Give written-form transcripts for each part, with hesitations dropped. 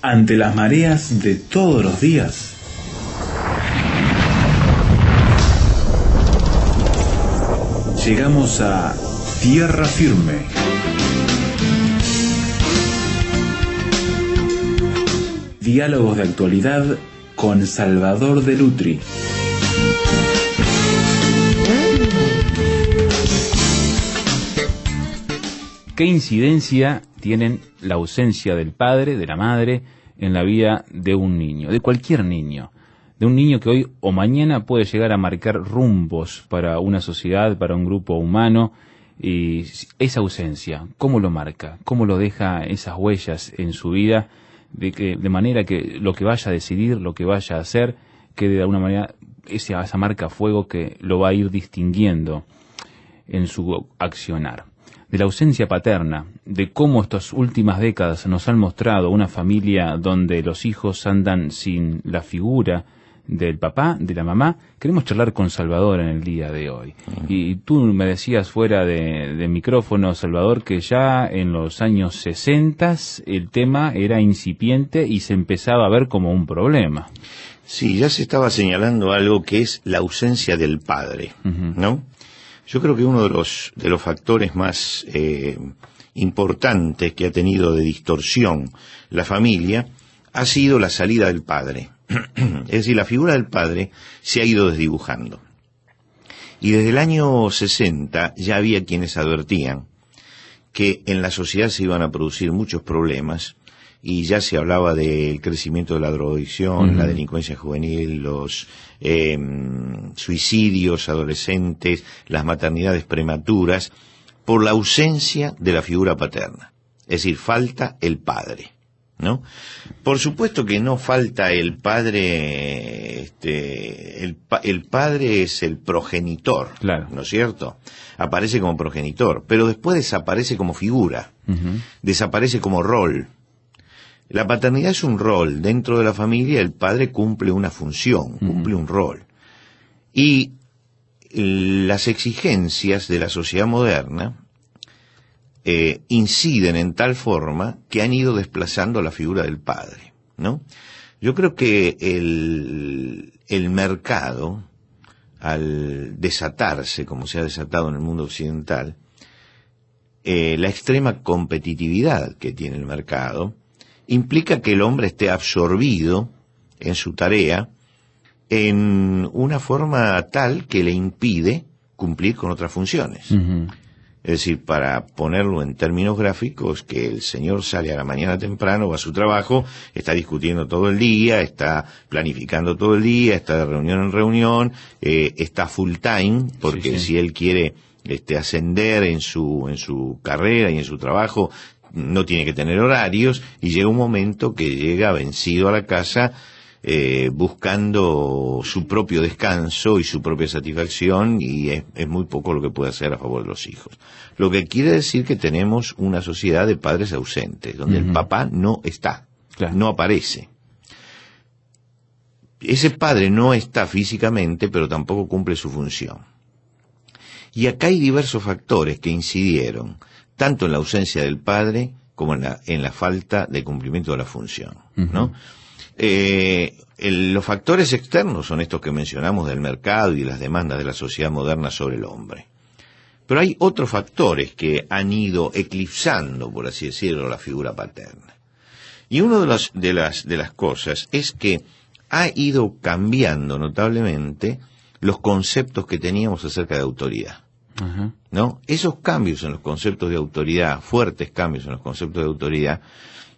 Ante las mareas de todos los días, llegamos a tierra firme. Diálogos de actualidad con Salvador de Lutri. ¿Qué incidencia tienen la ausencia del padre, de la madre, en la vida de un niño, de cualquier niño? De un niño que hoy o mañana puede llegar a marcar rumbos para una sociedad, para un grupo humano, y esa ausencia, ¿cómo lo marca? ¿Cómo lo deja esas huellas en su vida? De manera que lo que vaya a decidir, lo que vaya a hacer, quede de alguna manera esa marca a fuego que lo va a ir distinguiendo en su accionar. De la ausencia paterna, de cómo estas últimas décadas nos han mostrado una familia donde los hijos andan sin la figura del papá, de la mamá. Queremos charlar con Salvador en el día de hoy. Y tú me decías fuera de micrófono, Salvador, que ya en los años 60 el tema era incipiente y se empezaba a ver como un problema. Sí, ya se estaba señalando algo que es la ausencia del padre, ¿no? Yo creo que uno de los factores más importantes que ha tenido de distorsión la familia ha sido la salida del padre. Es decir, la figura del padre se ha ido desdibujando. Y desde el año 60 ya había quienes advertían que en la sociedad se iban a producir muchos problemas, y ya se hablaba del crecimiento de la drogadicción, la delincuencia juvenil, los suicidios adolescentes, las maternidades prematuras, por la ausencia de la figura paterna. Es decir, falta el padre, ¿no? Por supuesto que no falta el padre, el padre es el progenitor, claro, ¿no es cierto? Aparece como progenitor, pero después desaparece como figura, desaparece como rol. La paternidad es un rol. Dentro de la familia el padre cumple una función, cumple un rol. Y las exigencias de la sociedad moderna inciden en tal forma que han ido desplazando la figura del padre, ¿no? Yo creo que el mercado, al desatarse, como se ha desatado en el mundo occidental, la extrema competitividad que tiene el mercado, implica que el hombre esté absorbido en su tarea en una forma tal que le impide cumplir con otras funciones. Es decir, para ponerlo en términos gráficos, que el señor sale a la mañana temprano, va a su trabajo, está discutiendo todo el día, está planificando todo el día, está de reunión en reunión, está full time, porque si él quiere ascender en su carrera y en su trabajo, no tiene que tener horarios, y llega un momento que llega vencido a la casa buscando su propio descanso y su propia satisfacción, y es muy poco lo que puede hacer a favor de los hijos. Lo que quiere decir que tenemos una sociedad de padres ausentes, donde el papá no está, no aparece. Ese padre no está físicamente, pero tampoco cumple su función. Y acá hay diversos factores que incidieron tanto en la ausencia del padre como en la falta de cumplimiento de la función, ¿no? Los factores externos son estos que mencionamos del mercado y de las demandas de la sociedad moderna sobre el hombre. Pero hay otros factores que han ido eclipsando, por así decirlo, la figura paterna. Y una de las cosas es que ha ido cambiando notablemente los conceptos que teníamos acerca de autoridad. ¿No? Esos cambios en los conceptos de autoridad, fuertes cambios en los conceptos de autoridad,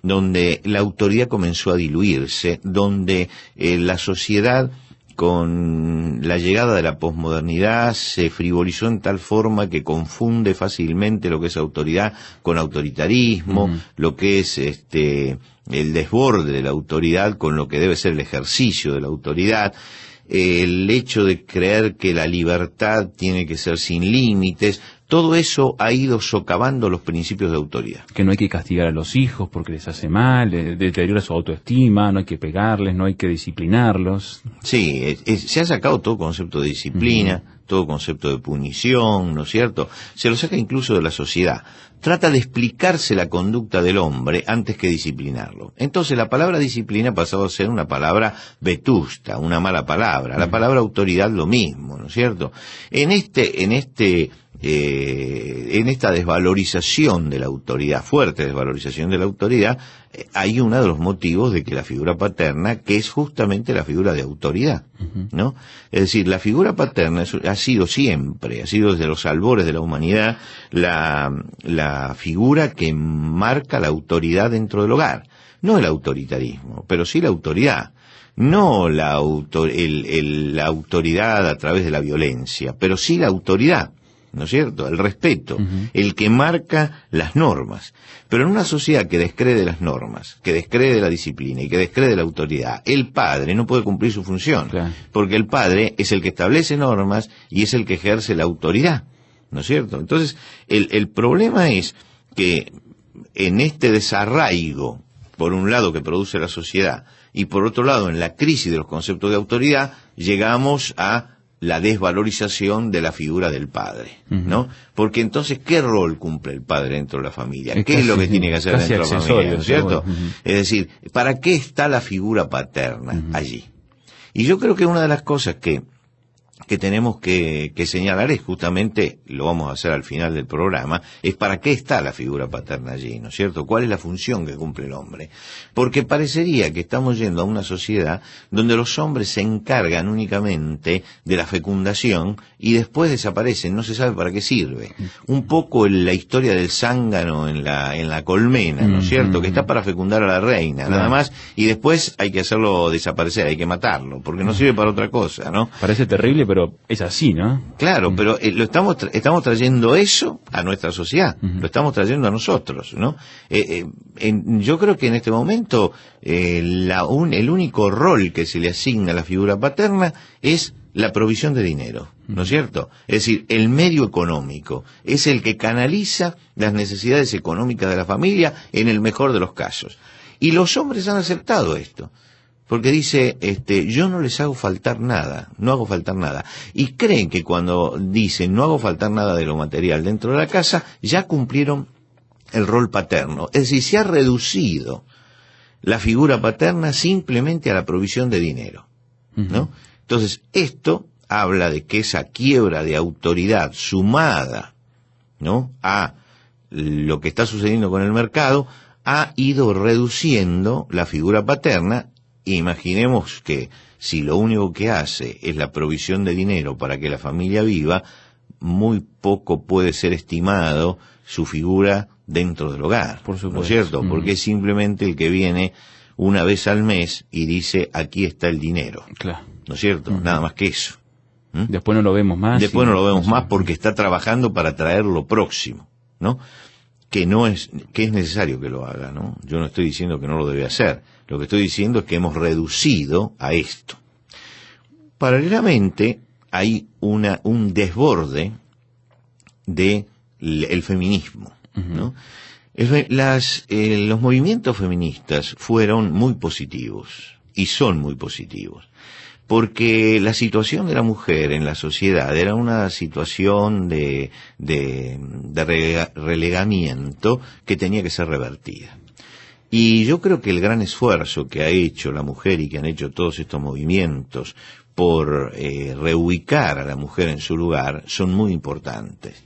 donde la autoridad comenzó a diluirse, donde la sociedad, con la llegada de la posmodernidad, se frivolizó en tal forma que confunde fácilmente lo que es autoridad con autoritarismo, lo que es el desborde de la autoridad con lo que debe ser el ejercicio de la autoridad. El hecho de creer que la libertad tiene que ser sin límites, todo eso ha ido socavando los principios de autoridad. Que no hay que castigar a los hijos porque les hace mal, deteriora su autoestima, no hay que pegarles, no hay que disciplinarlos. Sí, se ha sacado todo concepto de disciplina, todo concepto de punición, ¿no es cierto? Se lo saca incluso de la sociedad. Trata de explicarse la conducta del hombre antes que disciplinarlo. Entonces la palabra disciplina ha pasado a ser una palabra vetusta, una mala palabra. La palabra autoridad lo mismo, ¿no es cierto? En esta desvalorización de la autoridad, fuerte desvalorización de la autoridad, hay uno de los motivos de que la figura paterna, que es justamente la figura de autoridad, ¿no? Es decir, la figura paterna ha sido siempre, ha sido desde los albores de la humanidad, la figura que marca la autoridad dentro del hogar. No el autoritarismo, pero sí la autoridad. No la autoridad a través de la violencia, pero sí la autoridad, ¿no es cierto? El respeto, el que marca las normas. Pero en una sociedad que descree las normas, que descree la disciplina y que descree la autoridad, el padre no puede cumplir su función, claro, porque el padre es el que establece normas y es el que ejerce la autoridad, ¿no es cierto? Entonces, el problema es que en este desarraigo, por un lado que produce la sociedad, y por otro lado en la crisis de los conceptos de autoridad, llegamos a la desvalorización de la figura del padre, ¿no? Porque entonces, ¿qué rol cumple el padre dentro de la familia? ¿Qué es lo que tiene que hacer dentro de la familia? ¿No es cierto? Es decir, ¿para qué está la figura paterna allí? Y yo creo que una de las cosas que tenemos que señalar es justamente, lo vamos a hacer al final del programa, es para qué está la figura paterna allí, ¿no es cierto? ¿Cuál es la función que cumple el hombre? Porque parecería que estamos yendo a una sociedad donde los hombres se encargan únicamente de la fecundación y después desaparecen, no se sabe para qué sirve. Un poco la historia del zángano en la colmena, ¿no es cierto? Que está para fecundar a la reina, nada más, y después hay que hacerlo desaparecer, hay que matarlo, porque no sirve para otra cosa, ¿no? Parece terrible, pero es así, ¿no? Claro, pero estamos trayendo eso a nuestra sociedad, lo estamos trayendo a nosotros, ¿no? Yo creo que en este momento el único rol que se le asigna a la figura paterna es la provisión de dinero, ¿no es cierto? Es decir, el medio económico es el que canaliza las necesidades económicas de la familia en el mejor de los casos. Y los hombres han aceptado esto. Porque dice, yo no les hago faltar nada, no hago faltar nada. Y creen que cuando dicen no hago faltar nada de lo material dentro de la casa, ya cumplieron el rol paterno. Es decir, se ha reducido la figura paterna simplemente a la provisión de dinero, ¿no? Entonces, esto habla de que esa quiebra de autoridad sumada, ¿no?, a lo que está sucediendo con el mercado, ha ido reduciendo la figura paterna. Imaginemos que si lo único que hace es la provisión de dinero para que la familia viva, muy poco puede ser estimado su figura dentro del hogar, por supuesto, ¿no es cierto? Porque es simplemente el que viene una vez al mes y dice, aquí está el dinero, claro, ¿no es cierto? Nada más que eso. Después no lo vemos más. Después no lo vemos más porque está trabajando para traer lo próximo, ¿no? Que es necesario que lo haga, ¿no? Yo no estoy diciendo que no lo debe hacer. Lo que estoy diciendo es que hemos reducido a esto. Paralelamente, hay un desborde del feminismo, ¿no? Los movimientos feministas fueron muy positivos, y son muy positivos, porque la situación de la mujer en la sociedad era una situación de relegamiento que tenía que ser revertida. Y yo creo que el gran esfuerzo que ha hecho la mujer y que han hecho todos estos movimientos por reubicar a la mujer en su lugar son muy importantes.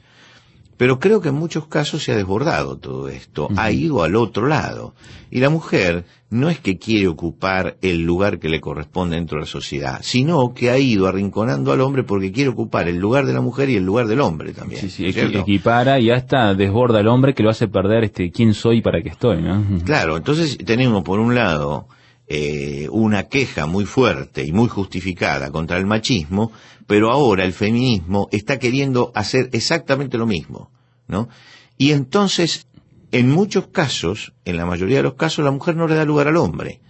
Pero creo que en muchos casos se ha desbordado todo esto, ha ido al otro lado. Y la mujer no es que quiere ocupar el lugar que le corresponde dentro de la sociedad, sino que ha ido arrinconando al hombre porque quiere ocupar el lugar de la mujer y el lugar del hombre también. Sí, sí, equipara y hasta desborda al hombre que lo hace perder quién soy y para qué estoy, ¿no? Claro, entonces tenemos por un lado una queja muy fuerte y muy justificada contra el machismo, pero ahora el feminismo está queriendo hacer exactamente lo mismo, ¿no? Y entonces, en muchos casos, en la mayoría de los casos, la mujer no le da lugar al hombre.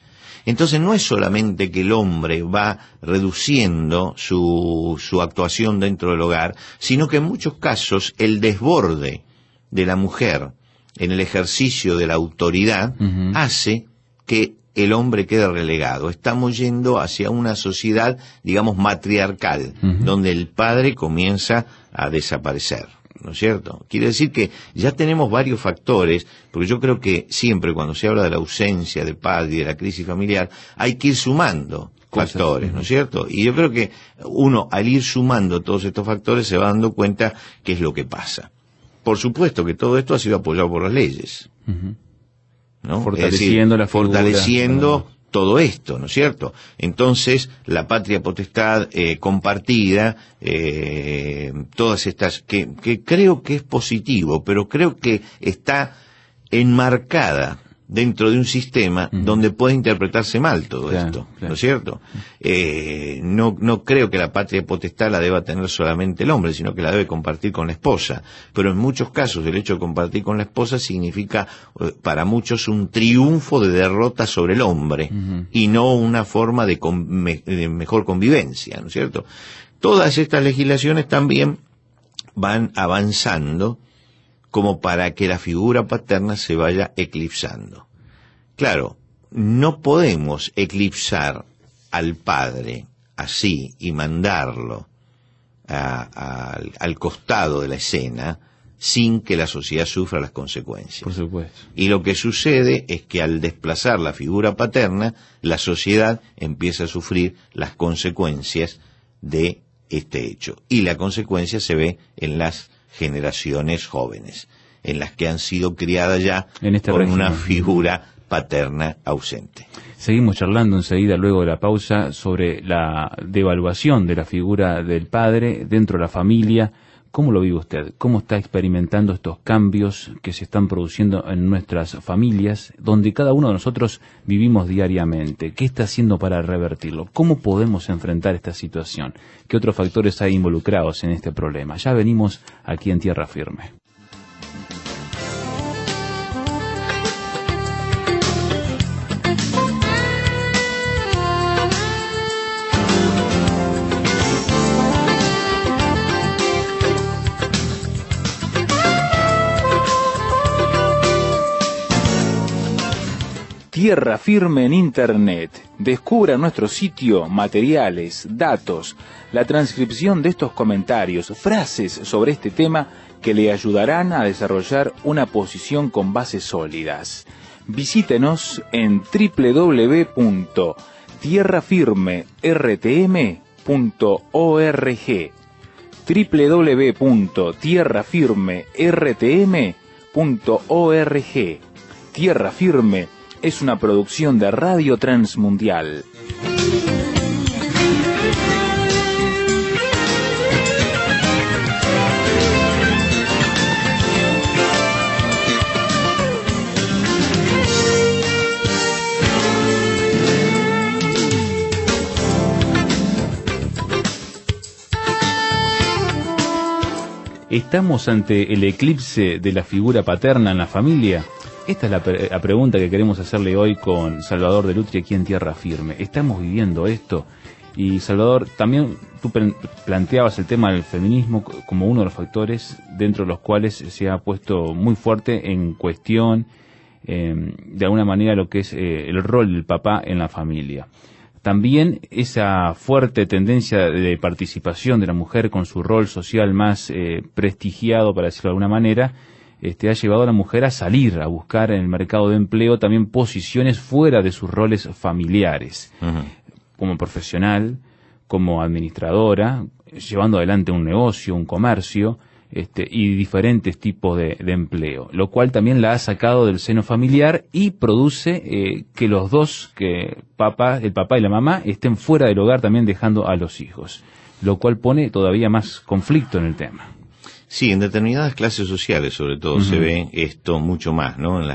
Entonces no es solamente que el hombre va reduciendo su actuación dentro del hogar, sino que en muchos casos el desborde de la mujer en el ejercicio de la autoridad hace que el hombre queda relegado. Estamos yendo hacia una sociedad, digamos, matriarcal, donde el padre comienza a desaparecer, ¿no es cierto? Quiere decir que ya tenemos varios factores, porque yo creo que siempre cuando se habla de la ausencia del padre y de la crisis familiar, hay que ir sumando factores, ¿no es cierto? Y yo creo que uno, al ir sumando todos estos factores, se va dando cuenta qué es lo que pasa. Por supuesto que todo esto ha sido apoyado por las leyes, ¿no? Fortaleciendo la figura, fortaleciendo todo esto, ¿no es cierto? Entonces, la patria potestad compartida, todas estas, que creo que es positivo, pero creo que está enmarcada dentro de un sistema donde puede interpretarse mal todo esto, ¿no es cierto? No creo que la patria potestad la deba tener solamente el hombre, sino que la debe compartir con la esposa. Pero en muchos casos el hecho de compartir con la esposa significa para muchos un triunfo de derrota sobre el hombre y no una forma de mejor convivencia, ¿no es cierto? Todas estas legislaciones también van avanzando como para que la figura paterna se vaya eclipsando. Claro, no podemos eclipsar al padre así y mandarlo al costado de la escena sin que la sociedad sufra las consecuencias. Por supuesto. Y lo que sucede es que al desplazar la figura paterna, la sociedad empieza a sufrir las consecuencias de este hecho. Y la consecuencia se ve en las generaciones jóvenes, en las que han sido criadas ya con una figura paterna ausente. Seguimos charlando enseguida, luego de la pausa, sobre la devaluación de la figura del padre dentro de la familia. ¿Cómo lo vive usted? ¿Cómo está experimentando estos cambios que se están produciendo en nuestras familias, donde cada uno de nosotros vivimos diariamente? ¿Qué está haciendo para revertirlo? ¿Cómo podemos enfrentar esta situación? ¿Qué otros factores hay involucrados en este problema? Ya venimos aquí en Tierra Firme. Tierra Firme en Internet. Descubra nuestro sitio, materiales, datos, la transcripción de estos comentarios, frases sobre este tema que le ayudarán a desarrollar una posición con bases sólidas. Visítenos en www.tierrafirmertm.org www.tierrafirmertm.org. Tierra Firme es una producción de Radio Transmundial. ¿Estamos ante el eclipse de la figura paterna en la familia? Esta es la pregunta que queremos hacerle hoy con Salvador Delutri aquí en Tierra Firme. ¿Estamos viviendo esto? Y Salvador, también tú planteabas el tema del feminismo como uno de los factores dentro de los cuales se ha puesto muy fuerte en cuestión, de alguna manera, lo que es el rol del papá en la familia. También esa fuerte tendencia de participación de la mujer con su rol social más prestigiado, para decirlo de alguna manera, ha llevado a la mujer a salir, a buscar en el mercado de empleo también posiciones fuera de sus roles familiares, como profesional, como administradora, llevando adelante un negocio, un comercio, y diferentes tipos de empleo, lo cual también la ha sacado del seno familiar y produce que los dos, que el papá y la mamá, estén fuera del hogar también dejando a los hijos, lo cual pone todavía más conflicto en el tema. Sí, en determinadas clases sociales, sobre todo, se ve esto mucho más, ¿no? En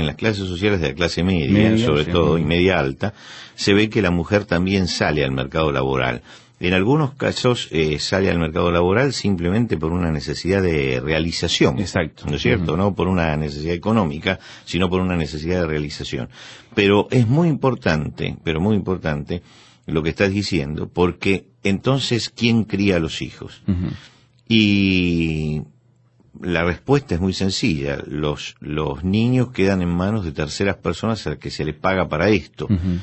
las clases sociales de la clase media sobre todo, y media alta, se ve que la mujer también sale al mercado laboral. En algunos casos sale al mercado laboral simplemente por una necesidad de realización. Exacto. ¿No es cierto? No por una necesidad económica, sino por una necesidad de realización. Pero es muy importante lo que estás diciendo, porque entonces, ¿quién cría a los hijos? Y la respuesta es muy sencilla. Los niños quedan en manos de terceras personas a las que se les paga para esto. Ujú.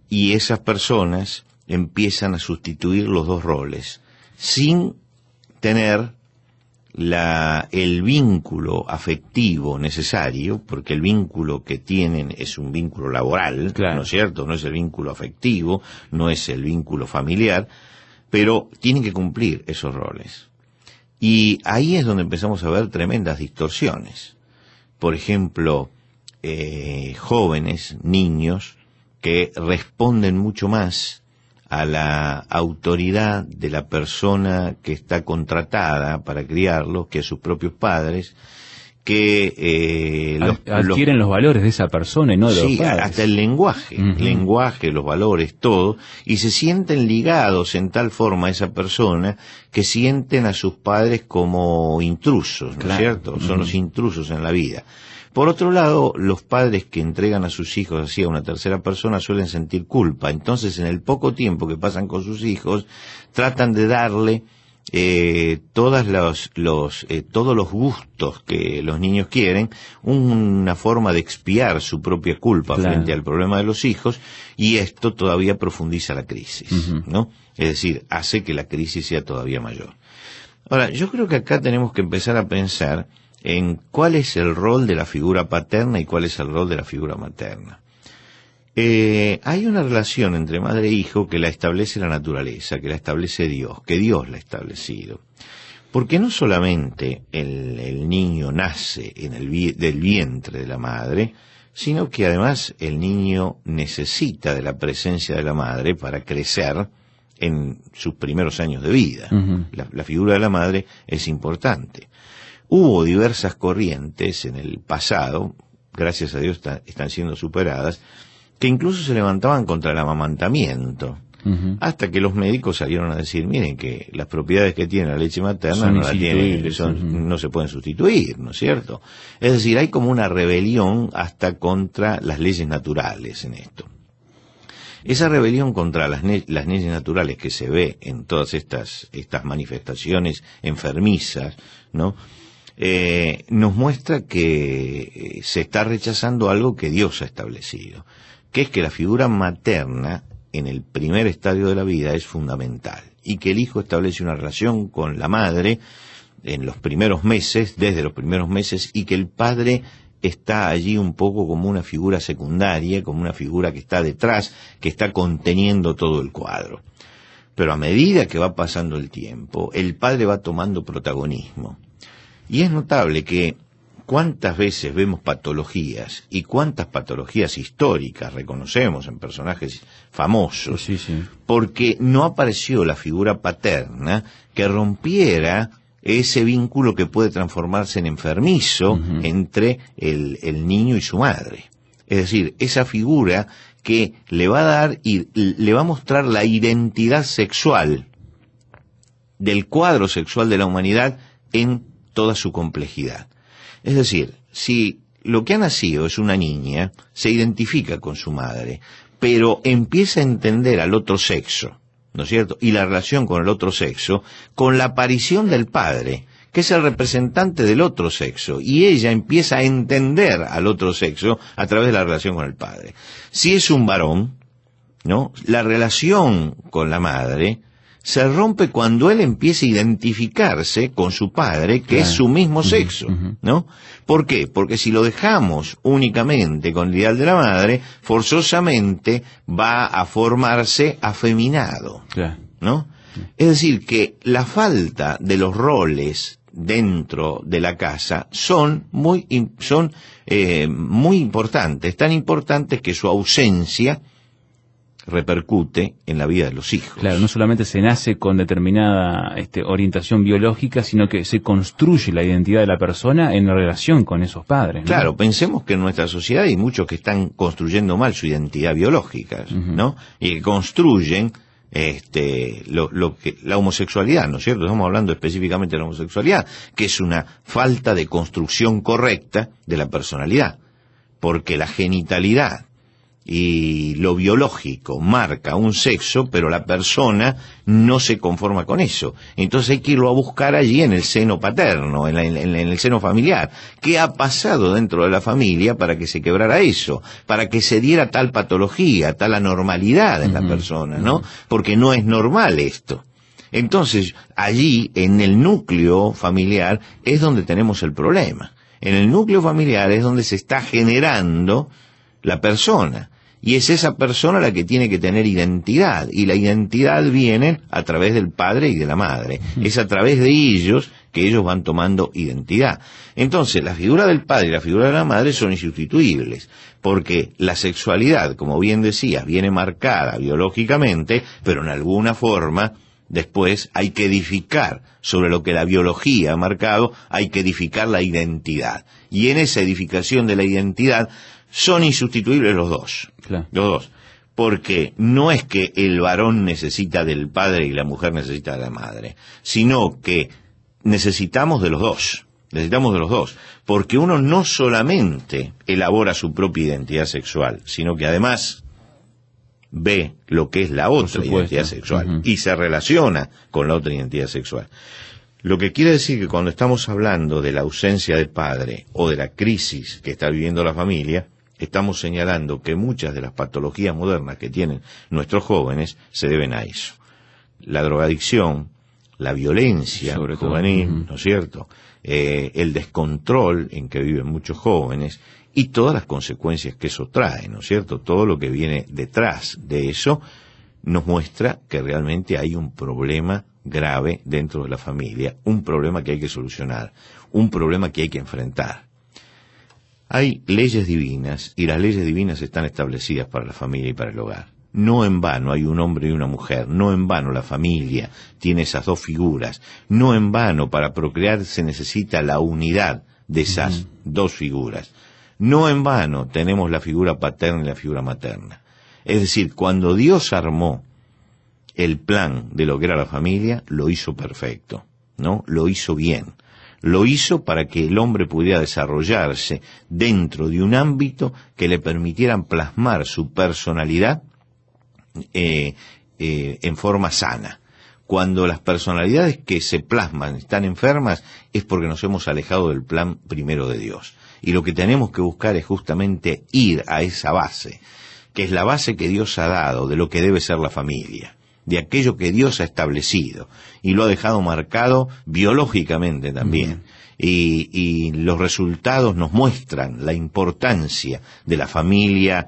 Y esas personas empiezan a sustituir los dos roles, sin tener el vínculo afectivo necesario, porque el vínculo que tienen es un vínculo laboral, claro, ¿no es cierto? No es el vínculo afectivo, no es el vínculo familiar, pero tienen que cumplir esos roles. Y ahí es donde empezamos a ver tremendas distorsiones. Por ejemplo, jóvenes, niños, que responden mucho más a la autoridad de la persona que está contratada para criarlos que a sus propios padres, que adquieren los valores de esa persona y no de los padres. Hasta el lenguaje, los valores, todo, y se sienten ligados en tal forma a esa persona que sienten a sus padres como intrusos, ¿no es cierto? Son los intrusos en la vida. Por otro lado, los padres que entregan a sus hijos así a una tercera persona suelen sentir culpa. Entonces, en el poco tiempo que pasan con sus hijos, tratan de darle todos los gustos que los niños quieren, una forma de expiar su propia culpa frente al problema de los hijos, y esto todavía profundiza la crisis, ¿no? Es decir, hace que la crisis sea todavía mayor. Ahora, yo creo que acá tenemos que empezar a pensar en cuál es el rol de la figura paterna y cuál es el rol de la figura materna. Hay una relación entre madre e hijo que la establece la naturaleza, que la establece Dios, que Dios la ha establecido. Porque no solamente el niño nace del vientre de la madre, sino que además el niño necesita de la presencia de la madre para crecer en sus primeros años de vida. La figura de la madre es importante. Hubo diversas corrientes en el pasado, gracias a Dios están siendo superadas, que incluso se levantaban contra el amamantamiento, hasta que los médicos salieron a decir, miren que las propiedades que tiene la leche materna no se pueden sustituir, ¿no es cierto? Es decir, hay como una rebelión hasta contra las leyes naturales en esto. Esa rebelión contra las leyes naturales que se ve en todas estas manifestaciones enfermizas, ¿no? Nos muestra que se está rechazando algo que Dios ha establecido, que es que la figura materna en el primer estadio de la vida es fundamental, y que el hijo establece una relación con la madre en los primeros meses, desde los primeros meses, y que el padre está allí un poco como una figura secundaria, como una figura que está detrás, que está conteniendo todo el cuadro. Pero a medida que va pasando el tiempo, el padre va tomando protagonismo. Y es notable que cuántas veces vemos patologías y cuántas patologías históricas reconocemos en personajes famosos, porque no apareció la figura paterna que rompiera ese vínculo que puede transformarse en enfermizo entre el niño y su madre. Es decir, esa figura que le va a dar y le va a mostrar la identidad sexual del cuadro sexual de la humanidad en toda su complejidad. Es decir, si lo que ha nacido es una niña, se identifica con su madre, pero empieza a entender al otro sexo, ¿no es cierto? Y la relación con el otro sexo, con la aparición del padre, que es el representante del otro sexo, y ella empieza a entender al otro sexo a través de la relación con el padre. Si es un varón, ¿no? La relación con la madre se rompe cuando él empieza a identificarse con su padre, que es su mismo sexo, ¿no? ¿Por qué? Porque si lo dejamos únicamente con el ideal de la madre, forzosamente va a formarse afeminado, ¿no? Es decir, que la falta de los roles dentro de la casa son muy importantes, tan importantes que su ausencia repercute en la vida de los hijos. Claro, no solamente se nace con determinada orientación biológica, sino que se construye la identidad de la persona en relación con esos padres, ¿no? Claro, pensemos que en nuestra sociedad hay muchos que están construyendo mal su identidad biológica, ¿no? Y que construyen la homosexualidad, ¿no es cierto? Estamos hablando específicamente de la homosexualidad, que es una falta de construcción correcta de la personalidad, porque la genitalidad y lo biológico marca un sexo, pero la persona no se conforma con eso. Entonces hay que irlo a buscar allí en el seno paterno, en el seno familiar. ¿Qué ha pasado dentro de la familia para que se quebrara eso? Para que se diera tal patología, tal anormalidad en la persona, ¿no? Porque no es normal esto. Entonces, allí, en el núcleo familiar, es donde tenemos el problema. En el núcleo familiar es donde se está generando la persona. Y es esa persona la que tiene que tener identidad, y la identidad viene a través del padre y de la madre. Es a través de ellos que ellos van tomando identidad. Entonces, la figura del padre y la figura de la madre son insustituibles, porque la sexualidad, como bien decías, viene marcada biológicamente, pero en alguna forma después hay que edificar sobre lo que la biología ha marcado, hay que edificar la identidad. Y en esa edificación de la identidad son insustituibles los dos. Claro. Los dos. Porque no es que el varón necesita del padre y la mujer necesita de la madre, sino que necesitamos de los dos. Necesitamos de los dos. Porque uno no solamente elabora su propia identidad sexual, sino que además ve lo que es la otra identidad sexual y se relaciona con la otra identidad sexual. Lo que quiere decir que cuando estamos hablando de la ausencia de padre o de la crisis que está viviendo la familia, estamos señalando que muchas de las patologías modernas que tienen nuestros jóvenes se deben a eso. La drogadicción, la violencia juvenil, ¿no es cierto? El descontrol en que viven muchos jóvenes y todas las consecuencias que eso trae, ¿no es cierto? Todo lo que viene detrás de eso nos muestra que realmente hay un problema grave dentro de la familia, un problema que hay que solucionar, un problema que hay que enfrentar. Hay leyes divinas, y las leyes divinas están establecidas para la familia y para el hogar. No en vano hay un hombre y una mujer, no en vano la familia tiene esas dos figuras, no en vano para procrear se necesita la unidad de esas dos figuras. No en vano tenemos la figura paterna y la figura materna. Es decir, cuando Dios armó el plan de lo que era la familia, lo hizo perfecto, ¿no? Lo hizo bien. Lo hizo para que el hombre pudiera desarrollarse dentro de un ámbito que le permitieran plasmar su personalidad en forma sana. Cuando las personalidades que se plasman están enfermas es porque nos hemos alejado del plan primero de Dios. Y lo que tenemos que buscar es justamente ir a esa base, que es la base que Dios ha dado de lo que debe ser la familia, de aquello que Dios ha establecido y lo ha dejado marcado biológicamente también. Y los resultados nos muestran la importancia de la familia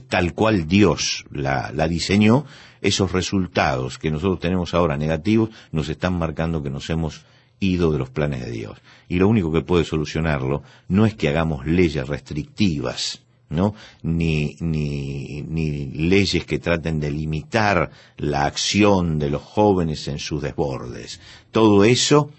tal cual Dios la diseñó. Esos resultados que nosotros tenemos ahora negativos nos están marcando que nos hemos ido de los planes de Dios. Y lo único que puede solucionarlo no es que hagamos leyes restrictivas, ¿no? Ni leyes que traten de limitar la acción de los jóvenes en sus desbordes. Todo eso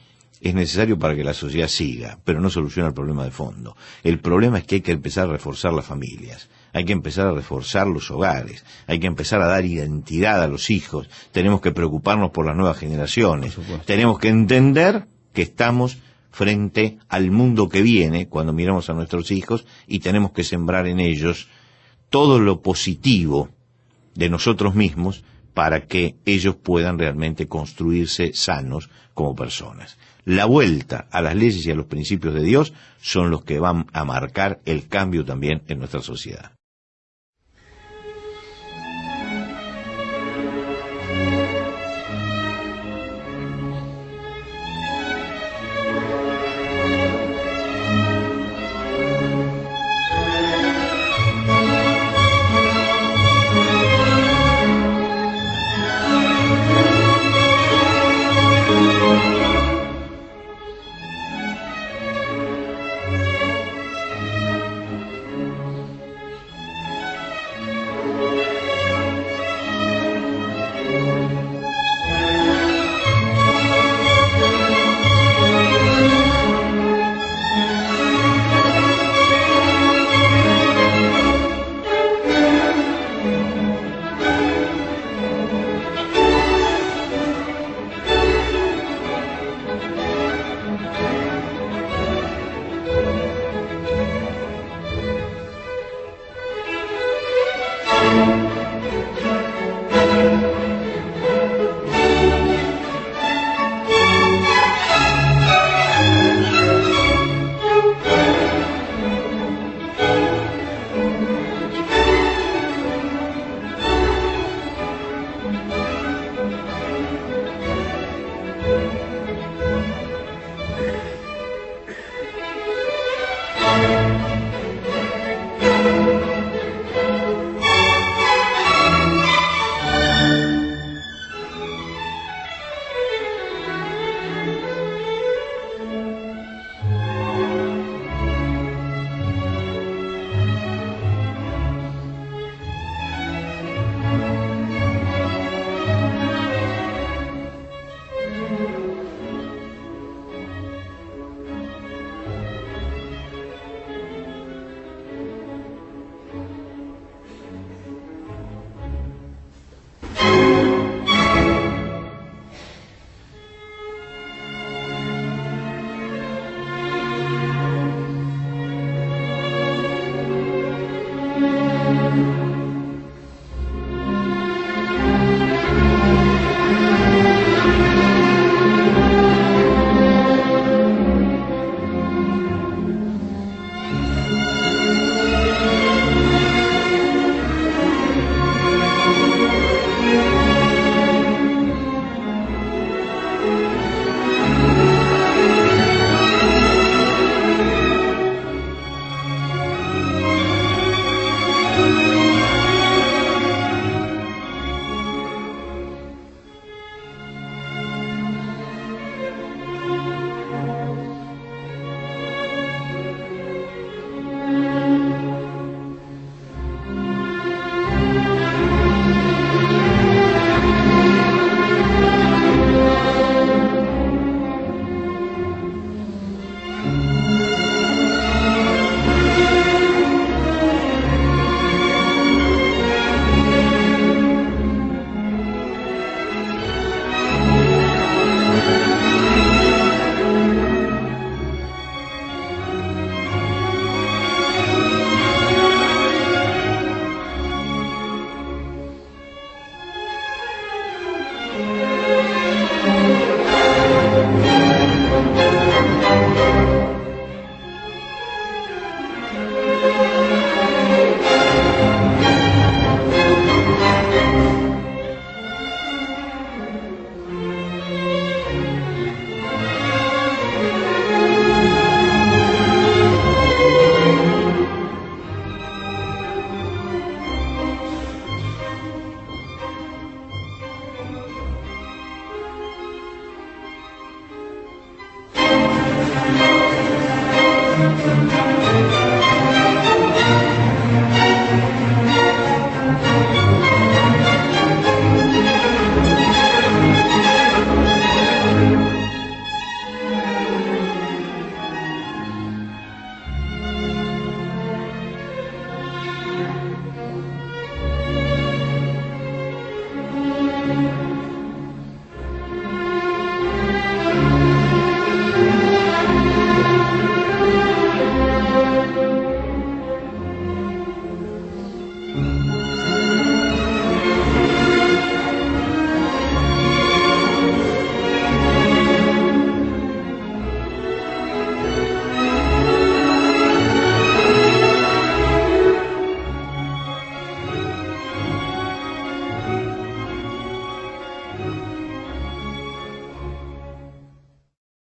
es necesario para que la sociedad siga, pero no soluciona el problema de fondo. El problema es que hay que empezar a reforzar las familias, hay que empezar a reforzar los hogares, hay que empezar a dar identidad a los hijos, tenemos que preocuparnos por las nuevas generaciones, tenemos que entender que estamos frente al mundo que viene cuando miramos a nuestros hijos y tenemos que sembrar en ellos todo lo positivo de nosotros mismos para que ellos puedan realmente construirse sanos como personas. La vuelta a las leyes y a los principios de Dios son los que van a marcar el cambio también en nuestra sociedad.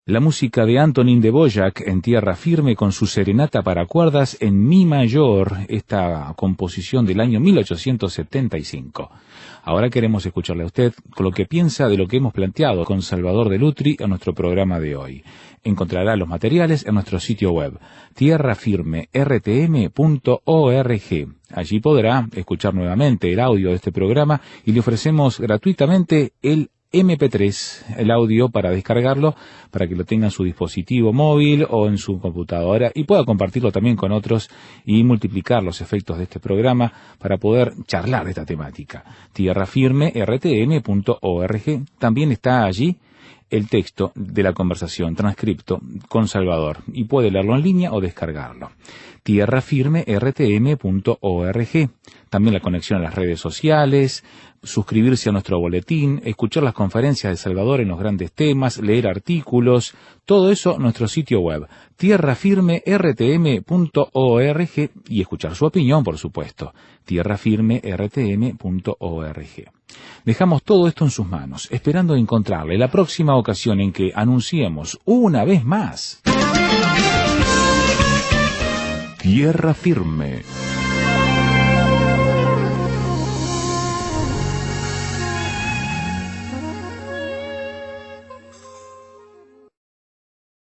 La música de Antonín Dvořák en Tierra Firme con su serenata para cuerdas en mi mayor, esta composición del año 1875. Ahora queremos escucharle a usted con lo que piensa de lo que hemos planteado con Salvador de Lutri en nuestro programa de hoy. Encontrará los materiales en nuestro sitio web, tierrafirmertm.org. Allí podrá escuchar nuevamente el audio de este programa y le ofrecemos gratuitamente el MP3, el audio para descargarlo, para que lo tenga en su dispositivo móvil o en su computadora y pueda compartirlo también con otros y multiplicar los efectos de este programa para poder charlar de esta temática. tierrafirmertm.org. También está allí el texto de la conversación, transcripto con Salvador, y puede leerlo en línea o descargarlo. tierrafirmertm.org. También la conexión a las redes sociales, suscribirse a nuestro boletín, escuchar las conferencias de Salvador en los grandes temas, leer artículos, todo eso en nuestro sitio web, tierrafirmertm.org, y escuchar su opinión, por supuesto, tierrafirmertm.org. Dejamos todo esto en sus manos, esperando encontrarle la próxima ocasión en que anunciemos una vez más Tierra Firme.